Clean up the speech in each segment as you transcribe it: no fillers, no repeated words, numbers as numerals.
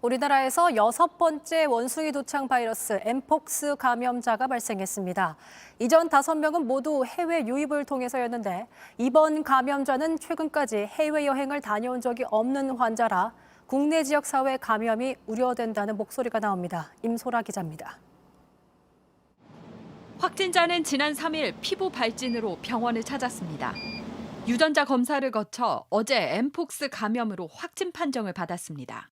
우리나라에서 6번째 원숭이 두창 바이러스 엠폭스 감염자가 발생했습니다. 이전 5명은 모두 해외 유입을 통해서였는데 이번 감염자는 최근까지 해외여행을 다녀온 적이 없는 환자라 국내 지역 사회 감염이 우려된다는 목소리가 나옵니다. 임소라 기자입니다. 확진자는 지난 3일 피부 발진으로 병원을 찾았습니다. 유전자 검사를 거쳐 어제 엠폭스 감염으로 확진 판정을 받았습니다.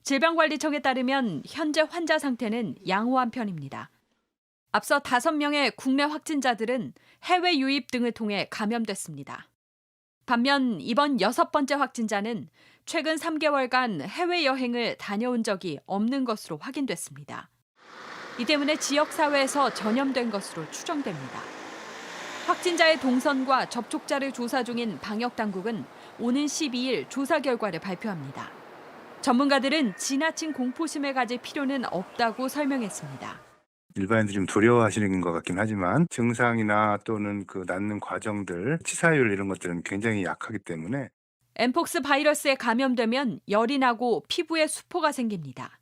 질병관리청에 따르면 현재 환자 상태는 양호한 편입니다. 앞서 5명의 국내 확진자들은 해외 유입 등을 통해 감염됐습니다. 반면 이번 6번째 확진자는 최근 3개월간 해외여행을 다녀온 적이 없는 것으로 확인됐습니다. 이 때문에 지역사회에서 전염된 것으로 추정됩니다. 확진자의 동선과 접촉자를 조사 중인 방역당국은 오는 12일 조사 결과를 발표합니다. 전문가들은 지나친 공포심을 가질 필요는 없다고 설명했습니다. 일반인들이 좀 두려워하시는 것 같긴 하지만 증상이나 또는 그 낫는 과정들, 치사율 이런 것들은 굉장히 약하기 때문에 엠폭스 바이러스에 감염되면 열이 나고 피부에 수포가 생깁니다.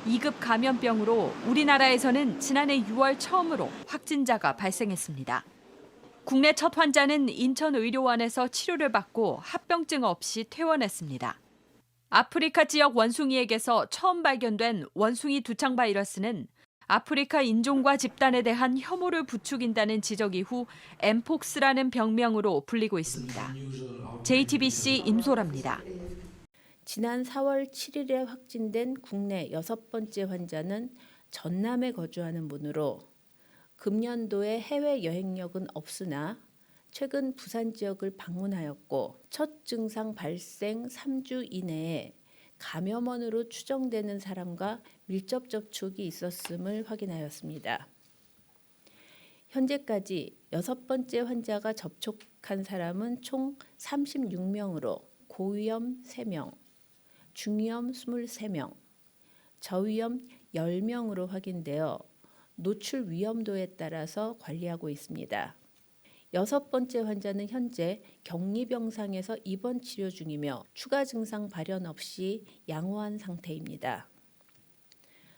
2급 감염병으로 우리나라에서는 지난해 6월 처음으로 확진자가 발생했습니다. 국내 첫 환자는 인천의료원에서 치료를 받고 합병증 없이 퇴원했습니다. 아프리카 지역 원숭이에게서 처음 발견된 원숭이 두창 바이러스는 아프리카 인종과 집단에 대한 혐오를 부추긴다는 지적 이후 엠폭스라는 병명으로 불리고 있습니다. JTBC 임소라입니다. 지난 4월 7일에 확진된 국내 6번째 환자는 전남에 거주하는 분으로 금년도에 해외 여행력은 없으나 최근 부산 지역을 방문하였고 첫 증상 발생 3주 이내에 감염원으로 추정되는 사람과 밀접 접촉이 있었음을 확인하였습니다. 현재까지 6번째 환자가 접촉한 사람은 총 36명으로 고위험 3명, 중위험 23명, 저위험 10명으로 확인되어 노출 위험도에 따라서 관리하고 있습니다. 6번째 환자는 현재 격리병상에서 입원 치료 중이며 추가 증상 발현 없이 양호한 상태입니다.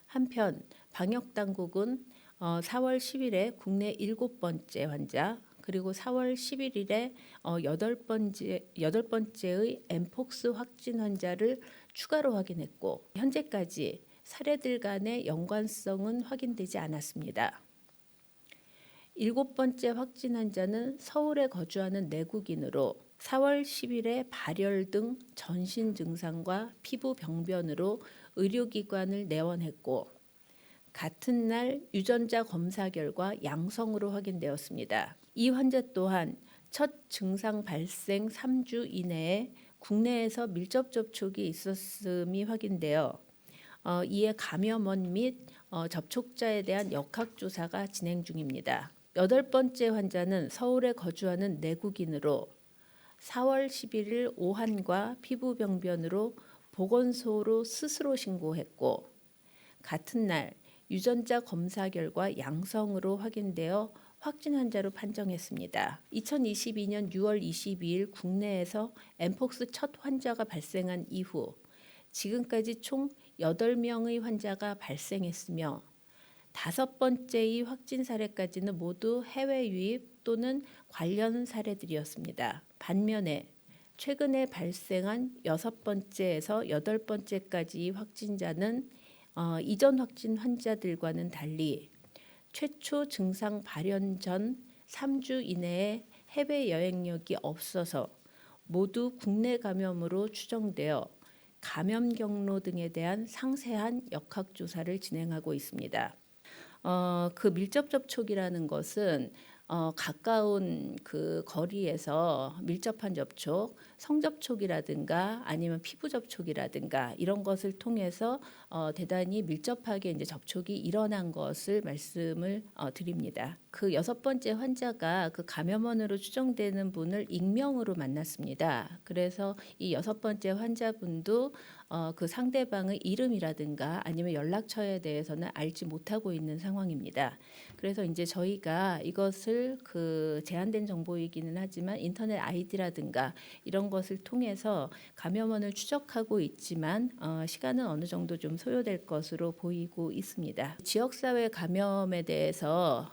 한편 방역당국은 4월 10일에 국내 7번째 환자 그리고 4월 11일에 8번째의 엠폭스 확진 환자를 추가로 확인했고 현재까지 사례들 간의 연관성은 확인되지 않았습니다. 7번째 확진 환자는 서울에 거주하는 내국인으로 4월 10일에 발열 등 전신 증상과 피부 병변으로 의료기관을 내원했고 같은 날 유전자 검사 결과 양성으로 확인되었습니다. 이 환자 또한 첫 증상 발생 3주 이내에 국내에서 밀접 접촉이 있었음이 확인되어 이에 감염원 및 접촉자에 대한 역학조사가 진행 중입니다. 8번째 환자는 서울에 거주하는 내국인으로 4월 11일 오한과 피부병변으로 보건소로 스스로 신고했고 같은 날 유전자 검사 결과 양성으로 확인되어 확진 환자로 판정했습니다. 2022년 6월 22일 국내에서 엠폭스 첫 환자가 발생한 이후 지금까지 총 8명의 환자가 발생했으며 5번째의 확진 사례까지는 모두 해외 유입 또는 관련 사례들이었습니다. 반면에 최근에 발생한 6번째에서 8번째까지 확진자는 이전 확진 환자들과는 달리 최초 증상 발현 전 3주 이내에 해외 여행력이 없어서 모두 국내 감염으로 추정되어 감염 경로 등에 대한 상세한 역학조사를 진행하고 있습니다. 그 밀접 접촉이라는 것은 가까운 그 거리에서 밀접한 접촉, 성접촉이라든가 아니면 피부 접촉이라든가 이런 것을 통해서 대단히 밀접하게 이제 접촉이 일어난 것을 말씀을 드립니다. 그 6번째 환자가 그 감염원으로 추정되는 분을 익명으로 만났습니다. 그래서 이 6번째 환자분도 그 상대방의 이름이라든가 아니면 연락처에 대해서는 알지 못하고 있는 상황입니다. 그래서 이제 저희가 이것을 그 제한된 정보이기는 하지만 인터넷 아이디라든가 이런 것을 통해서 감염원을 추적하고 있지만 시간은 어느 정도 좀 소요될 것으로 보이고 있습니다. 지역사회 감염에 대해서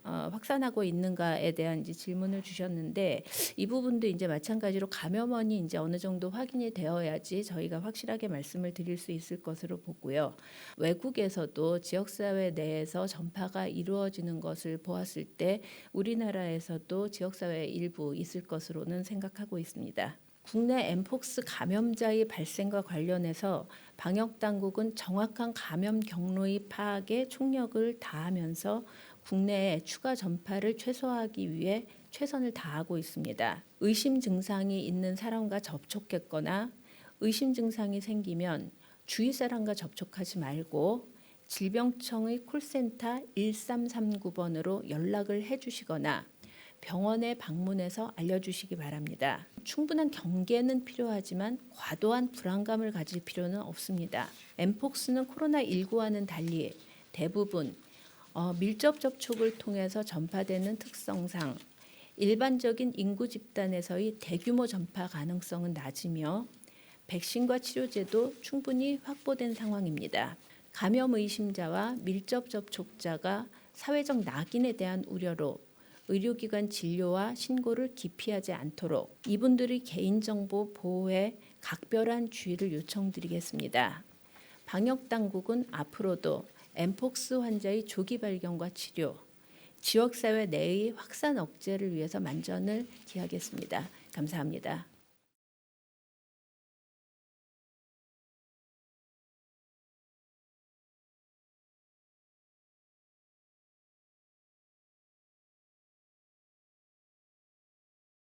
확산하고 있는가에 대한 이제 질문을 주셨는데 이 부분도 이제 마찬가지로 감염원이 이제 어느 정도 확인이 되어야지 저희가 확실하게 말씀을 드릴 수 있을 것으로 보고요. 외국에서도 지역사회 내에서 전파가 이루어지는 것을 보았을 때 우리나라에서도 지역사회 일부 있을 것으로는 생각하고 있습니다. 국내 엠폭스 감염자의 발생과 관련해서 방역당국은 정확한 감염 경로의 파악에 총력을 다하면서 국내에 추가 전파를 최소화하기 위해 최선을 다하고 있습니다. 의심 증상이 있는 사람과 접촉했거나 의심 증상이 생기면 주위 사람과 접촉하지 말고 질병청의 콜센터 1339번으로 연락을 해주시거나 병원에 방문해서 알려주시기 바랍니다. 충분한 경계는 필요하지만 과도한 불안감을 가질 필요는 없습니다. 엠폭스는 코로나19와는 달리 대부분 밀접 접촉을 통해서 전파되는 특성상 일반적인 인구 집단에서의 대규모 전파 가능성은 낮으며 백신과 치료제도 충분히 확보된 상황입니다. 감염 의심자와 밀접 접촉자가 사회적 낙인에 대한 우려로 의료기관 진료와 신고를 기피하지 않도록 이분들의 개인정보 보호에 각별한 주의를 요청드리겠습니다. 방역당국은 앞으로도 엠폭스 환자의 조기 발견과 치료, 지역사회 내의 확산 억제를 위해서 만전을 기하겠습니다. 감사합니다.